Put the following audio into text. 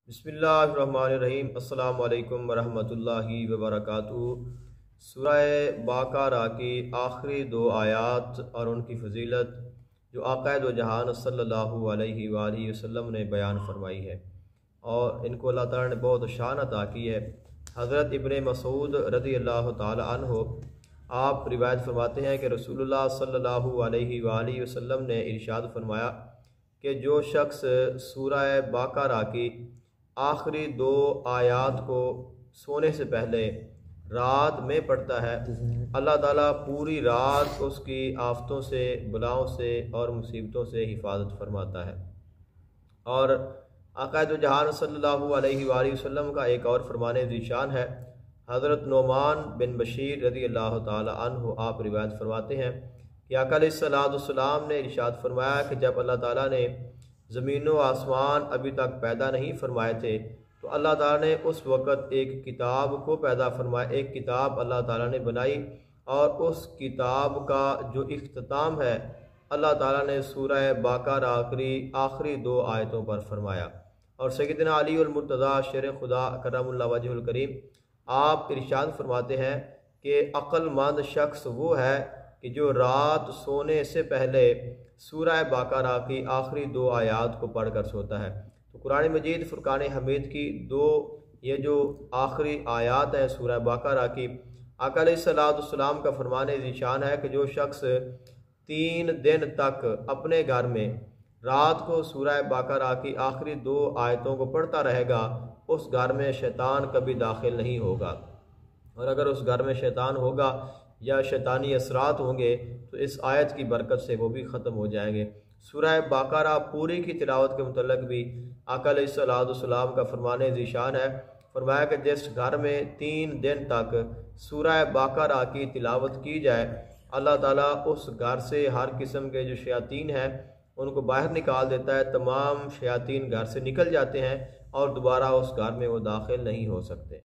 बिस्मिल्लाहिर्रहमानिर्रहीम। अस्सलाम वालेकुम वरहमतुल्लाहि वबरकातुहू। सूरह बाक़रा की आखिरी दो आयात और उनकी फ़जीलत जो आक़ाए दो जहान सल्लल्लाहु अलैहि वालैहि वसल्लम ने बयान फरमाई है और इनको अल्लाह ताला ने बहुत शान अता की है। हज़रत इब्ने मसूद रज़ी अल्लाह ताला अन्हु आप रिवायत फरमाते हैं कि रसूलुल्लाह सल्लल्लाहु अलैहि वालैहि वसल्लम ने इरशाद फरमाया कि जो शख्स सूरह बाक़रा की आखिरी दो आयात को सोने से पहले रात में पढ़ता है, अल्लाह ताला पूरी रात उसकी आफतों से, बलाओं से और मुसीबतों से हिफाजत फरमाता है। और आक़ाए दो जहान सल्लल्लाहु अलैहि वसल्लम का एक और फरमाने ज़ीशान है। हज़रत नोमान बिन बशीर रज़ी अल्लाह ताला अन्हु आप रिवायत फरमाते हैं कि आका अलैहिस्सलाम ने इरशाद फरमाया कि जब अल्लाह ताला ने ज़मीन व आसमान अभी तक पैदा नहीं फरमाए थे तो अल्लाह ताला ने उस वक़्त एक किताब को पैदा फरमाया, एक किताब अल्लाह ताला ने बनाई और उस किताब का जो इख्तिताम है अल्लाह ताला ने सूरह बाक़रा की आखिरी दो आयतों पर फरमाया। और सैयदना अली अल मुर्तज़ा शेर खुदा करमुल्लाह वजहुल करीम आप इरशाद फरमाते हैं कि अक्लमंद शख्स वो है कि जो रात सोने से पहले सूरह बाक़रा की आखिरी दो आयात को पढ़ कर सोता है। तो कुरान मजीद फुरकान हमीद की दो ये जो आखिरी आयात हैं सूरह बाक़रा की, आका अलैहिस्सलाम का फरमाने ज़ीशान है कि जो शख्स 3 दिन तक अपने घर में रात को सूरह बाक़रा की आखिरी दो आयतों को पढ़ता रहेगा उस घर में शैतान कभी दाखिल नहीं होगा। और अगर उस घर में शैतान होगा या शैतानी असरात होंगे तो इस आयत की बरकत से वो भी ख़त्म हो जाएंगे। सूरह बाक़रा पूरी की तिलावत के मुतल्लिक़ भी आका अलैहिस्सलाम का फरमाने ज़ीशान है। फरमाया कि जिस घर में 3 दिन तक सूरह बाक़रा की तिलावत की जाए अल्लाह ताला उस घर से हर किस्म के जो शयातीन हैं उनको बाहर निकाल देता है। तमाम शयातीन घर से निकल जाते हैं और दोबारा उस घर में वो दाखिल नहीं हो सकते।